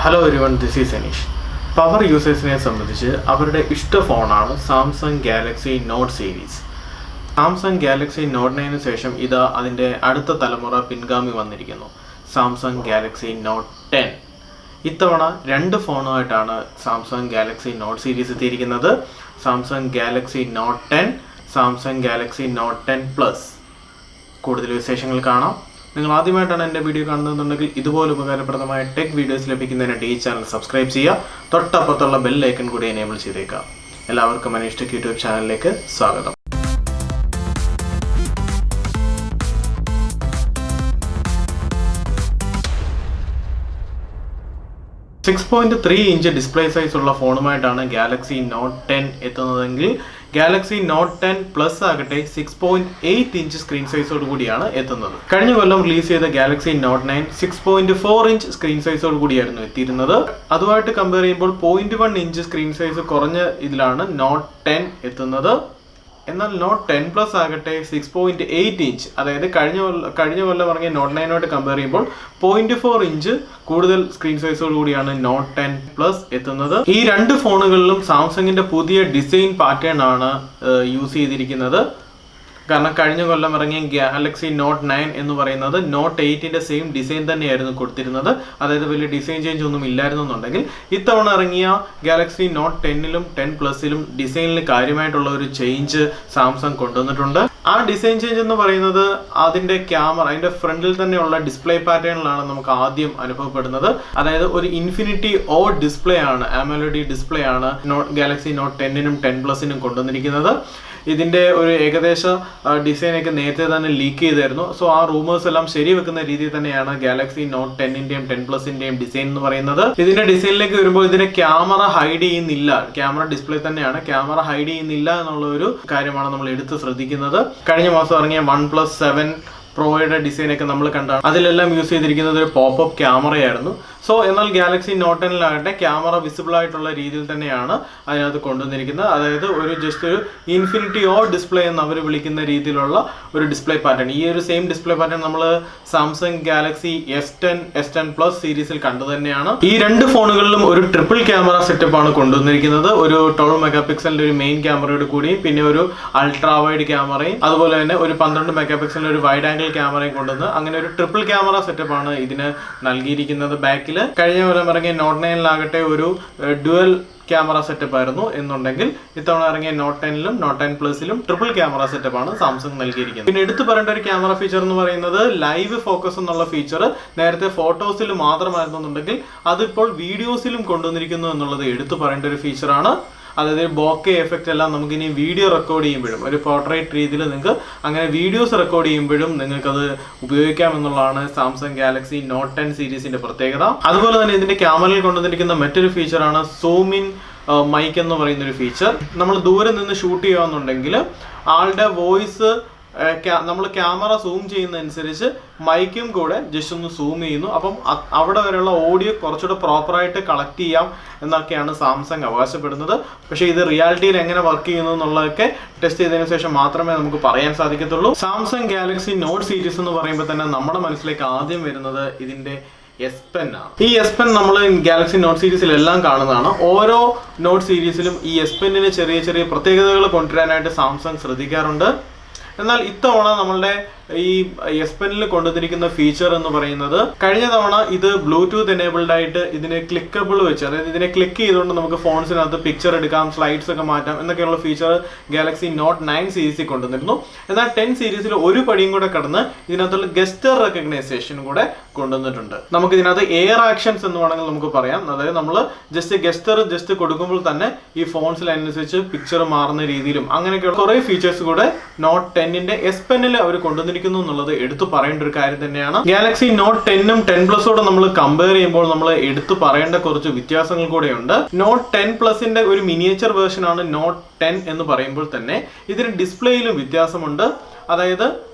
Hello everyone, this is Anish. Power users-നെ സംബന്ധിച്ച് അവരുടെ ഇഷ്ട ഫോണാണ് Samsung Galaxy Note series. Samsung Galaxy Note 9 ശേഷം ഇത് അതിൻ്റെ അടുത്ത തലമുറ പിൻഗാമി വന്നിരിക്കുന്നു, സാംസങ് ഗാലക്സി നോട്ട് 10. ഇത്തവണ രണ്ട് ഫോണുമായിട്ടാണ് സാംസങ് ഗാലക്സി നോട്ട് സീരീസ് എത്തിയിരിക്കുന്നത്. Samsung Galaxy Note 10, Samsung Galaxy Note 10 plus. കൂടുതൽ വിശേഷങ്ങൾ കാണാം. നിങ്ങൾ ആദ്യമായിട്ടാണ് എൻ്റെ വീഡിയോ കാണുന്നതെന്നുണ്ടെങ്കിൽ ഇതുപോലെ ഉപകാരപ്രദമായ ടെക് വീഡിയോസ് ലഭിക്കുന്നതിനായിട്ട് ഈ ചാനൽ സബ്സ്ക്രൈബ് ചെയ്യുക. തൊട്ടപ്പുറത്തുള്ള ബെൽ ഐക്കൺ കൂടി എനേബിൾ ചെയ്തേക്കാം. എല്ലാവർക്കും അനീഷ് ടെക് യൂട്യൂബ് ചാനലിലേക്ക് സ്വാഗതം. 6.3 ഇഞ്ച് ഡിസ്പ്ലേ സൈസ് ഉള്ള ഫോണുമായിട്ടാണ് ഗാലക്സി നോട്ട് 10 എത്തുന്നതെങ്കിൽ ഗാലക്സി നോട്ട് 10 പ്ലസ് ആകട്ടെ 6.8 ഇഞ്ച് സ്ക്രീൻ സൈസോട് കൂടിയാണ് എത്തുന്നത്. കഴിഞ്ഞ കൊല്ലം റിലീസ് ചെയ്ത ഗാലക്സി നോട്ട് 9 6.4 ഇഞ്ച് സ്ക്രീൻ സൈസോട് കൂടിയായിരുന്നു എത്തിയിരുന്നത്. അതുമായിട്ട് കമ്പയർ ചെയ്യുമ്പോൾ 0.1 ഇഞ്ച് സ്ക്രീൻ സൈസ് കുറഞ്ഞ ഇതിലാണ് നോട്ട് 10 എത്തുന്നത്. എന്നാൽ നോട്ട് 10 പ്ലസ് ആകട്ടെ 6.8 ഇഞ്ച്, അതായത് കഴിഞ്ഞ കൊല്ലം ഇറങ്ങിയ നോട്ട് 9 കമ്പയർ ചെയ്യുമ്പോൾ 0.4 ഇഞ്ച് കൂടുതൽ സ്ക്രീൻ സൈസോട് കൂടിയാണ് നോട്ട് 10 പ്ലസ് എത്തുന്നത്. ഈ രണ്ട് ഫോണുകളിലും സാംസങ്ങിന്റെ പുതിയ ഡിസൈൻ പാറ്റേൺ ആണ് യൂസ് ചെയ്തിരിക്കുന്നത്. കാരണം കഴിഞ്ഞ കൊല്ലം ഇറങ്ങിയ ഗാലക്സി നോട്ട് 9 എന്ന് പറയുന്നത് നോട്ട് 8ന്റെ സെയിം ഡിസൈൻ തന്നെയായിരുന്നു കൊടുത്തിരുന്നത്. അതായത് വലിയ ഡിസൈൻ ചേഞ്ച് ഒന്നും ഇല്ലായിരുന്നുണ്ടെങ്കിൽ ഇത്തവണ ഇറങ്ങിയ ഗാലക്സി നോട്ട് 10ലും 10 പ്ലസിലും ഡിസൈനിൽ കാര്യമായിട്ടുള്ള ഒരു ചേഞ്ച് സാംസങ് കൊണ്ടുവന്നിട്ടുണ്ട്. ആ ഡിസൈൻ ചേഞ്ച് എന്ന് പറയുന്നത് അതിന്റെ ക്യാമറ, അതിന്റെ ഫ്രണ്ടിൽ തന്നെയുള്ള ഡിസ്പ്ലേ പാറ്റേണിലാണ് നമുക്ക് ആദ്യം അനുഭവപ്പെടുന്നത്. അതായത് ഒരു ഇൻഫിനിറ്റി ഓ ഡിസ്പ്ലേ ആണ്, AMOLED ഡിസ്പ്ലേ ആണ് ഗാലക്സി നോട്ട് 10നും 10 പ്ലസിനും കൊണ്ടുവന്നിരിക്കുന്നത്. ഇതിന്റെ ഒരു ഏകദേശ ഡിസൈനൊക്കെ നേരത്തെ തന്നെ ലീക്ക് ചെയ്തായിരുന്നു. സോ ആ റൂമേഴ്സ് എല്ലാം ശരിവെക്കുന്ന രീതിയിൽ തന്നെയാണ് ഗാലക്സി നോട്ട് 10ന്റെയും 10 പ്ലസിന്റെയും ഡിസൈൻ എന്ന് പറയുന്നത്. ഇതിന്റെ ഡിസൈനിലേക്ക് വരുമ്പോൾ ഇതിന്റെ ക്യാമറ ഹൈഡ് ചെയ്യുന്നില്ല, ക്യാമറ ഡിസ്പ്ലേ തന്നെയാണ്, ക്യാമറ ഹൈഡ് ചെയ്യുന്നില്ല എന്നുള്ള ഒരു കാര്യമാണ് നമ്മൾ എടുത്ത് ശ്രദ്ധിക്കുന്നത്. കഴിഞ്ഞ മാസം ഇറങ്ങിയ OnePlus 7 പ്രോയുടെ ഡിസൈനൊക്കെ നമ്മൾ കണ്ടാണ്, അതിലെല്ലാം യൂസ് ചെയ്തിരിക്കുന്നത് ഒരു പോപ്പപ്പ് ക്യാമറയായിരുന്നു. സോ എന്നാൽ ഗാലക്സി നോട്ട് 10ലാകട്ടെ ക്യാമറ വിസിബിൾ ആയിട്ടുള്ള രീതിയിൽ തന്നെയാണ് അതിനകത്ത് കൊണ്ടുവന്നിരിക്കുന്നത്. അതായത് ഒരു ജസ്റ്റ് ഒരു ഇൻഫിനിറ്റി ഓ ഡിസ്പ്ലേ എന്ന് അവർ വിളിക്കുന്ന രീതിയിലുള്ള ഒരു ഡിസ്പ്ലേ പാറ്റേൺ. ഈ ഒരു സെയിം ഡിസ്പ്ലേ പാറ്റേൺ നമ്മൾ സാംസങ് ഗാലക്സി S10 പ്ലസ് സീരീസിൽ കണ്ടു തന്നെയാണ്. ഈ രണ്ട് ഫോണുകളിലും ഒരു ട്രിപ്പിൾ ക്യാമറ സെറ്റപ്പ് ആണ് കൊണ്ടുവന്നിരിക്കുന്നത്. ഒരു 12 മെഗാ പിക്സലിന്റെ ഒരു മെയിൻ ക്യാമറയോട് കൂടിയും പിന്നെ ഒരു അൾട്രാ വൈഡ് ക്യാമറയും അതുപോലെ തന്നെ ഒരു 12 മെഗാ പിക്സലിന്റെ ഒരു വൈഡ് ആംഗിൾ ക്യാമറയും കൊണ്ടുവന്ന് അങ്ങനെ ഒരു ട്രിപ്പിൾ ക്യാമറ സെറ്റപ്പ് ആണ് ഇതിന് നൽകിയിരിക്കുന്നത്. ബാക്കിൽ കഴിഞ്ഞ കൊല്ലം ഇറങ്ങിയ നോട്ട് 9ലാകട്ടെ ഒരു ഡ്യുവൽ ക്യാമറ സെറ്റപ്പ് ആയിരുന്നു എന്നുണ്ടെങ്കിൽ ഇത്തവണ ഇറങ്ങിയ നോട്ട് 10ലും നോട്ട് 10 പ്ലസിലും ട്രിപ്പിൾ ക്യാമറ സെറ്റപ്പ് ആണ് സാംസങ് നൽകിയിരിക്കുന്നത്. പിന്നെ എടുത്തു പറയേണ്ട ഒരു ക്യാമറ ഫീച്ചർ എന്ന് പറയുന്നത് ലൈവ് ഫോക്കസ് എന്നുള്ള ഫീച്ചർ നേരത്തെ ഫോട്ടോസിൽ മാത്രമായിരുന്നു എന്നുണ്ടെങ്കിൽ അതിപ്പോൾ വീഡിയോസിലും കൊണ്ടുവന്നിരിക്കുന്നു എന്നുള്ളത് എടുത്തു പറയേണ്ട ഒരു ഫീച്ചറാണ്. അതായത് ബോക്കെ എഫക്റ്റ് എല്ലാം നമുക്ക് ഇനി വീഡിയോ റെക്കോർഡ് ചെയ്യുമ്പോഴും ഒരു പോർട്രേറ്റ് രീതിയിൽ നിങ്ങൾക്ക് അങ്ങനെ വീഡിയോസ് റെക്കോർഡ് ചെയ്യുമ്പോഴും നിങ്ങൾക്കത് ഉപയോഗിക്കാമെന്നുള്ളതാണ് സാംസങ് ഗാലക്സി നോട്ട് 10 സീരീസിന്റെ പ്രത്യേകത. അതുപോലെ തന്നെ ഇതിന്റെ ക്യാമറയിൽ കൊണ്ടുവന്നിരിക്കുന്ന മറ്റൊരു ഫീച്ചറാണ് സൂം ഇൻ മൈക്ക് എന്ന് പറയുന്ന ഒരു ഫീച്ചർ. നമ്മൾ ദൂരെ നിന്ന് ഷൂട്ട് ചെയ്യുകയാണെന്നുണ്ടെങ്കിൽ ആളുടെ വോയിസ് നമ്മൾ ക്യാമറ സൂം ചെയ്യുന്നതനുസരിച്ച് മൈക്കും കൂടെ ജസ്റ്റ് ഒന്ന് സൂം ചെയ്യുന്നു. അപ്പം അവിടെ വരെയുള്ള ഓഡിയോ കുറച്ചുകൂടെ പ്രോപ്പറായിട്ട് കളക്ട് ചെയ്യാം എന്നൊക്കെയാണ് സാംസങ് അവകാശപ്പെടുന്നത്. പക്ഷേ ഇത് റിയാലിറ്റിയിൽ എങ്ങനെ വർക്ക് ചെയ്യുന്നു എന്നുള്ളതൊക്കെ ടെസ്റ്റ് ചെയ്തതിനു ശേഷം മാത്രമേ നമുക്ക് പറയാൻ സാധിക്കത്തുള്ളൂ. സാംസങ് ഗാലക്സി നോട്ട് സീരീസ് എന്ന് പറയുമ്പോൾ തന്നെ നമ്മുടെ മനസ്സിലേക്ക് ആദ്യം വരുന്നത് ഇതിന്റെ S Pen ആണ്. ഈ S Pen നമ്മൾ ഗാലക്സി നോട്ട് സീരീസിലെല്ലാം കാണുന്നതാണ്. ഓരോ നോട്ട് സീരീസിലും ഈ S Penന് ചെറിയ ചെറിയ പ്രത്യേകതകൾ കൊണ്ടുവരാനായിട്ട് സാംസങ് ശ്രദ്ധിക്കാറുണ്ട്. എന്നാൽ ഇത്തവണ നമ്മളുടെ ഈ S Penൽ കൊണ്ടുവന്നിരിക്കുന്ന ഫീച്ചർ എന്ന് പറയുന്നത് കഴിഞ്ഞ തവണ ഇത് ബ്ലൂടൂത്ത് എനേബിൾഡ് ആയിട്ട് ഇതിനെ ക്ലിക്കബിൾ വെച്ച്, അതായത് ഇതിനെ ക്ലിക്ക് ചെയ്തുകൊണ്ട് നമുക്ക് ഫോൺസിനകത്ത് പിക്ചർ എടുക്കാം, സ്ലൈഡ്സ് ഒക്കെ മാറ്റാം എന്നൊക്കെയുള്ള ഫീച്ചർ ഗാലക്സി നോട്ട് 9 സീരീസിൽ കൊണ്ടുവന്നിരുന്നു. എന്നാൽ 10 സീരീസിൽ ഒരു പടിയും കൂടെ കടന്ന് ഇതിനകത്തുള്ള ഗസ്റ്റർ റെക്കഗ്നൈസേഷൻ കൂടെ കൊണ്ടുവന്നിട്ടുണ്ട്. നമുക്ക് ഇതിനകത്ത് എയർ ആക്ഷൻസ് എന്ന് വേണമെങ്കിൽ നമുക്ക് പറയാം. അതായത് നമ്മൾ ജസ്റ്റ് കൊടുക്കുമ്പോൾ തന്നെ ഈ ഫോൺസിലനുസരിച്ച് പിക്ചർ മാറുന്ന രീതിയിലും അങ്ങനെയൊക്കെയുള്ള കുറേ ഫീച്ചേഴ്സ് കൂടെ നോട്ട് 10ന്റെ S Penൽ അവർ കൊണ്ടുവന്നിരിക്കുന്നു എന്നുള്ളത് എടുത്തു പറയേണ്ട ഒരു കാര്യം തന്നെയാണ്. ഗാലക്സി നോട്ട് 10നും 10 പ്ലസോടെ നമ്മൾ കമ്പയർ ചെയ്യുമ്പോൾ നമ്മൾ എടുത്തു പറയേണ്ട കുറച്ച് വ്യത്യാസങ്ങൾ കൂടെയുണ്ട്. നോട്ട് 10 പ്ലസിന്റെ ഒരു മിനിയേച്ചർ വേർഷൻ ആണ് നോട്ട് 10 എന്ന് പറയുമ്പോൾ തന്നെ ഇതിന് ഡിസ്പ്ലേയിലും വ്യത്യാസമുണ്ട്. അതായത്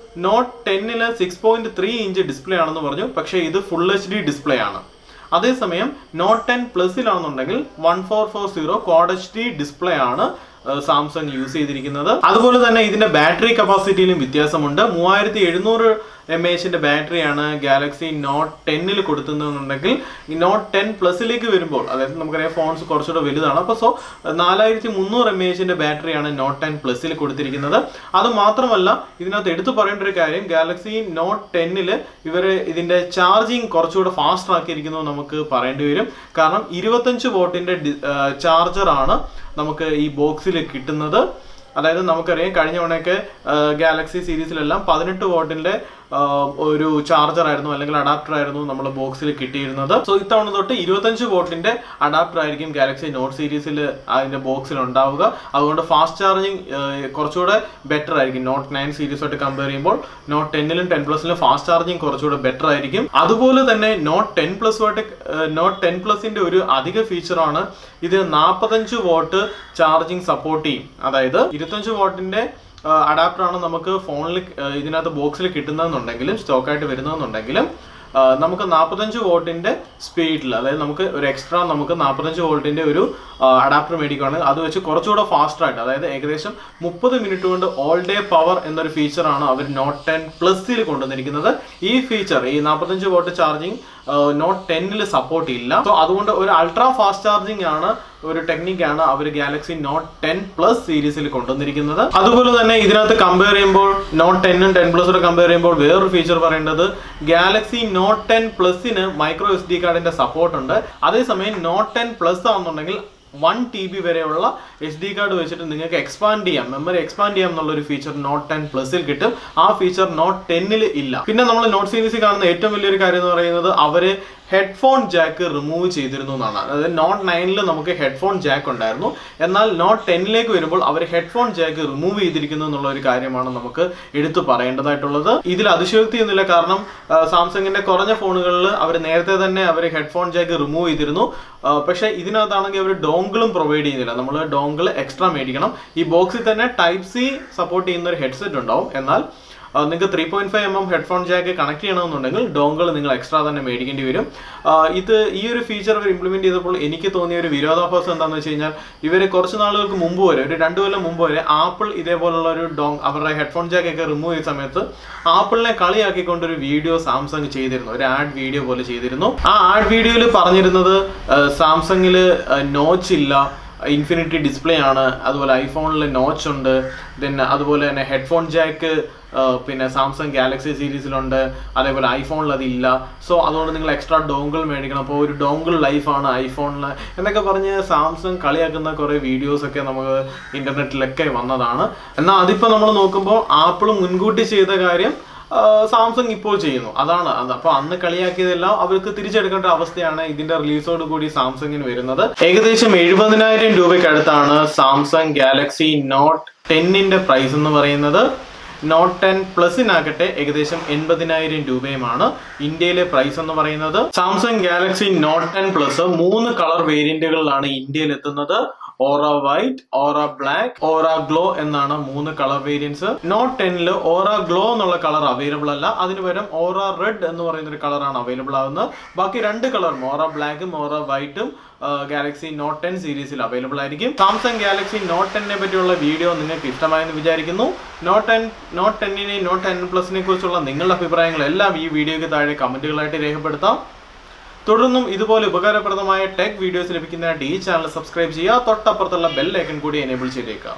നോട്ട് 10ല് 6.3 ഇഞ്ച് ഡിസ്പ്ലേ ആണെന്ന് പറഞ്ഞു, പക്ഷേ ഇത് ഫുൾ HD ഡിസ്പ്ലേ ആണ്. അതേസമയം നോട്ട് 10 പ്ലസിലാണെന്നുണ്ടെങ്കിൽ 1440 ക്വാഡ് HD ഡിസ്പ്ലേ ആണ് സാംസങ് യൂസ് ചെയ്തിരിക്കുന്നത്. അതുപോലെ തന്നെ ഇതിന്റെ ബാറ്ററി കപ്പാസിറ്റിയിലും വ്യത്യാസമുണ്ട്. 3700 mAh ബാറ്ററിയാണ് ഗാലക്സി നോട്ട് 10ൽ കൊടുത്തുന്നുണ്ടെങ്കിൽ നോട്ട് 10 പ്ലസിലേക്ക് വരുമ്പോൾ, അതായത് നമുക്കറിയാം ഫോൺസ് കുറച്ചുകൂടെ വലുതാണ്, അപ്പോൾ 4300 mAh ബാറ്ററിയാണ് നോട്ട് 10 പ്ലസിൽ കൊടുത്തിരിക്കുന്നത്. അത് മാത്രമല്ല ഇതിനകത്ത് എടുത്തു പറയേണ്ട ഒരു കാര്യം, ഗാലക്സി നോട്ട് 10ൽ ഇവർ ഇതിന്റെ ചാർജിങ് കുറച്ചുകൂടെ ഫാസ്റ്റ് ആക്കിയിരിക്കുന്നു നമുക്ക് പറയേണ്ടി വരും. കാരണം 25 വോട്ടിന്റെ ചാർജറാണ് നമുക്ക് ഈ ബോക്സിൽ കിട്ടുന്നത്. അതായത് നമുക്കറിയാം കഴിഞ്ഞ തവണയൊക്കെ ഗാലക്സി സീരീസിലെല്ലാം 18 വോട്ടിന്റെ ഒരു ചാർജർ ആയിരുന്നു അല്ലെങ്കിൽ അഡാപ്റ്റർ ആയിരുന്നു നമ്മൾ ബോക്സിൽ കിട്ടിയിരുന്നത്. സോ ഇത്തവണ തൊട്ട് 25 വോട്ടിന്റെ അഡാപ്റ്റർ ആയിരിക്കും ഗാലക്സി നോട്ട് സീരീസിൽ അതിന്റെ ബോക്സിൽ ഉണ്ടാവുക. അതുകൊണ്ട് ഫാസ്റ്റ് ചാർജിങ് കുറച്ചുകൂടെ ബെറ്റർ ആയിരിക്കും. നോട്ട് 9 സീരീസുമായിട്ട് കമ്പയർ ചെയ്യുമ്പോൾ നോട്ട് 10ലും 10 പ്ലസിലും ഫാസ്റ്റ് ചാർജിങ് കുറച്ചുകൂടെ ബെറ്റർ ആയിരിക്കും. അതുപോലെ തന്നെ നോട്ട് 10 പ്ലസുമായിട്ട് നോട്ട് 10 പ്ലസിന്റെ ഒരു അധിക ഫീച്ചറാണ് ഇത് 45 വോട്ട് ചാർജിങ് സപ്പോർട്ട് ചെയ്യും. അതായത് 25 വോട്ടിന്റെ അഡാപ്റ്റർ ആണ് നമുക്ക് ഫോണിൽ ഇതിനകത്ത് ബോക്സിൽ കിട്ടുന്നതെന്നുണ്ടെങ്കിലും സ്റ്റോക്കായിട്ട് വരുന്നതെന്നുണ്ടെങ്കിലും നമുക്ക് 45 വോട്ടിന്റെ സ്പീഡിൽ, അതായത് നമുക്ക് ഒരു എക്സ്ട്രാ നമുക്ക് 45 വോൾട്ടിന്റെ ഒരു അഡാപ്റ്റർ മേടിക്കുകയാണെങ്കിൽ അത് വെച്ച് കുറച്ചുകൂടെ ഫാസ്റ്റർ ആയിട്ട്, അതായത് ഏകദേശം 30 മിനിറ്റ് കൊണ്ട് ഓൾ ഡേ പവർ എന്നൊരു ഫീച്ചറാണ് അവർ നോട്ട് 10 പ്ലസിൽ കൊണ്ടുവന്നിരിക്കുന്നത്. ഈ ഫീച്ചർ, ഈ 45 വോട്ട് ചാർജിങ് നോട്ട് 10ൽ സപ്പോർട്ട് ഇല്ല. സോ അതുകൊണ്ട് ഒരു അൾട്രാ ഫാസ്റ്റ് ചാർജിങ് ആണ്, ഒരു ടെക്നിക്കാണ് അവർ ഗാലക്സി നോട്ട് 10 പ്ലസ് സീരീസിൽ കൊണ്ടുവന്നിരിക്കുന്നത്. അതുപോലെ തന്നെ ഇതിനകത്ത് കമ്പയർ ചെയ്യുമ്പോൾ നോട്ട് 10ഉം 10 പ്ലസും കമ്പയർ ചെയ്യുമ്പോൾ വേറൊരു ഫീച്ചർ പറയേണ്ടത്, ഗാലക്സി നോട്ട് 10 പ്ലസിന് മൈക്രോ SD കാർഡിന്റെ സപ്പോർട്ട് ഉണ്ട്. അതേസമയം നോട്ട് 10 പ്ലസ് ആണെന്നുണ്ടെങ്കിൽ 1 TB വരെയുള്ള SD കാർഡ് വെച്ചിട്ട് നിങ്ങൾക്ക് എക്സ്പാൻഡ് ചെയ്യാം, മെമ്മറി എക്സ്പാൻഡ് ചെയ്യാം എന്നുള്ളൊരു ഫീച്ചർ നോട്ട് 10 പ്ലസിൽ കിട്ടും. ആ ഫീച്ചർ നോട്ട് 10ൽ ഇല്ല. പിന്നെ നമ്മൾ നോട്ട് സീരീസിൽ കാണുന്ന ഏറ്റവും വലിയൊരു കാര്യം എന്ന് പറയുന്നത് അവര് ഹെഡ്ഫോൺ ജാക്ക് റിമൂവ് ചെയ്തിരുന്നു എന്നാണ്. അതായത് നോട്ട് 9ൽ നമുക്ക് ഹെഡ്ഫോൺ ജാക്ക് ഉണ്ടായിരുന്നു, എന്നാൽ നോട്ട് 10ലേക്ക് വരുമ്പോൾ അവർ ഹെഡ്ഫോൺ ജാക്ക് റിമൂവ് ചെയ്തിരിക്കുന്നു എന്നുള്ള ഒരു കാര്യമാണ് നമുക്ക് എടുത്തു പറയേണ്ടതായിട്ടുള്ളത്. ഇതിൽ അതിശയോക്തിയൊന്നുമില്ല, കാരണം സാംസങ്ങിന്റെ കുറഞ്ഞ ഫോണുകളിൽ അവർ നേരത്തെ തന്നെ അവർ ഹെഡ്ഫോൺ ജാക്ക് റിമൂവ് ചെയ്തിരുന്നു. പക്ഷേ ഇതിനകത്താണെങ്കിൽ അവർ ഡോങ്കിളും പ്രൊവൈഡ് ചെയ്യുന്നില്ല. നമ്മൾ ഡോങ്കിൾ എക്സ്ട്രാ മേടിക്കണം. ഈ ബോക്സിൽ തന്നെ ടൈപ്പ് C സപ്പോർട്ട് ചെയ്യുന്ന ഒരു ഹെഡ്സെറ്റ് ഉണ്ടാവും, എന്നാൽ നിങ്ങൾക്ക് 3.5 mm ഹെഡ്ഫോൺ ജാക്ക് കണക്ട് ചെയ്യണമെന്നുണ്ടെങ്കിൽ ഡോങ്കിൾ നിങ്ങൾ എക്സ്ട്രാ തന്നെ മേടിക്കേണ്ടി വരും. ഈ ഒരു ഫീച്ചർ അവർ ഇംപ്ലിമെന്റ് ചെയ്തപ്പോൾ എനിക്ക് തോന്നിയ ഒരു വിരോധാഭാസം എന്താണെന്ന് വെച്ച് കഴിഞ്ഞാൽ, ഇവർ കുറച്ച് നാളുകൾക്ക് മുമ്പ് വരെ, ഒരു 2 കൊല്ലം മുമ്പ് വരെ ആപ്പിൾ ഇതേപോലുള്ള ഒരു അവരുടെ ഹെഡ്ഫോൺ ജാക്കൊക്കെ റിമൂവ് ചെയ്ത സമയത്ത് ആപ്പിളിനെ കളിയാക്കിക്കൊണ്ടൊരു വീഡിയോ സാംസങ് ചെയ്തിരുന്നു, ഒരു ആഡ് വീഡിയോ പോലെ ചെയ്തിരുന്നു. ആ ആഡ് വീഡിയോയിൽ പറഞ്ഞിരുന്നത് സാംസങ്ങിൽ നോച്ച് ഇല്ല, ഇൻഫിനിറ്റി ഡിസ്പ്ലേ ആണ്, അതുപോലെ ഐഫോണിൽ നോച്ച് ഉണ്ട്, അതുപോലെ തന്നെ ഹെഡ്ഫോൺ ജാക്ക് പിന്നെ സാംസങ് ഗാലക്സി സീരീസിലുണ്ട്, അതേപോലെ ഐഫോണിൽ അതില്ല. സോ അതുകൊണ്ട് നിങ്ങൾ എക്സ്ട്രാ ഡോങ്കിൾ മേടിക്കണം, അപ്പോൾ ഒരു ഡോങ്കിൾ ലൈഫാണ് ഐഫോണിൽ എന്നൊക്കെ പറഞ്ഞ് സാംസങ് കളിയാക്കുന്ന കുറേ വീഡിയോസൊക്കെ നമുക്ക് ഇന്റർനെറ്റിലൊക്കെ വന്നതാണ്. എന്നാൽ അതിപ്പോൾ നമ്മൾ നോക്കുമ്പോൾ ആപ്പിൾ മുൻകൂട്ടി ചെയ്ത കാര്യം സാംസങ് ഇപ്പോൾ ചെയ്യുന്നു, അതാണ് അത്. അപ്പോൾ അന്ന് കളിയാക്കിയതെല്ലാം അവർക്ക് തിരിച്ചെടുക്കേണ്ട അവസ്ഥയാണ് ഇതിന്റെ റിലീസോട് കൂടി സാംസങ്ങിന് വരുന്നത്. ഏകദേശം 70,000 രൂപയ്ക്ക് അടുത്താണ് സാംസങ് ഗാലക്സി നോട്ട് 10ന്റെ പ്രൈസ് എന്ന് പറയുന്നത്. നോട്ട് 10 പ്ലസിനാകട്ടെ ഏകദേശം 80,000 രൂപയുമാണ് ഇന്ത്യയിലെ പ്രൈസ് എന്ന് പറയുന്നത്. Samsung Galaxy Note 10 plus 3 colour വേരിയന്റുകളിലാണ് ഇന്ത്യയിൽ എത്തുന്നത്. Aura white, aura black, aura glow എന്നാണ് 3 കളർ വേരിയൻസ്. നോട്ട് 10ൽ ഓറ ഗ്ലോ എന്നുള്ള കളർ അവൈലബിൾ അല്ല, അതിന് പകരം ഓറ റെഡ് എന്ന് പറയുന്ന ഒരു കളറാണ് അവൈലബിൾ ആവുന്നത്. ബാക്കി 2 കളറും, ഓറ ബ്ലാക്കും ഓറ വൈറ്റും ഗാലക്സി നോട്ട് 10 സീരീസിൽ അവൈലബിൾ ആയിരിക്കും. സാംസങ് ഗാലക്സി നോട്ട് 10നെ പറ്റിയുള്ള വീഡിയോ നിങ്ങൾക്ക് ഇഷ്ടമായെന്ന് വിചാരിക്കുന്നു. നോട്ട് 10നെയും നോട്ട് 10 പ്ലസിനെ കുറിച്ചുള്ള നിങ്ങളുടെ അഭിപ്രായങ്ങളെല്ലാം ഈ വീഡിയോയ്ക്ക് താഴെ കമന്റുകളായിട്ട് രേഖപ്പെടുത്താം. തുടർന്നും ഇതുപോലെ ഉപകാരപ്രദമായ ടെക് വീഡിയോസ് ലഭിക്കുന്നതിനായിട്ട് ഈ ചാനൽ സബ്സ്ക്രൈബ് ചെയ്യുക. തൊട്ടപ്പുറത്തുള്ള ബെൽ ഐക്കൺ കൂടി എനേബിൾ ചെയ്തേക്കുക.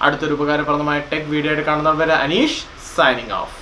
അടുത്തൊരു ഉപകാരപ്രദമായ ടെക് വീഡിയോ ആയിട്ട് കാണുന്നവരെ അനീഷ് സൈനിങ് ഓഫ്.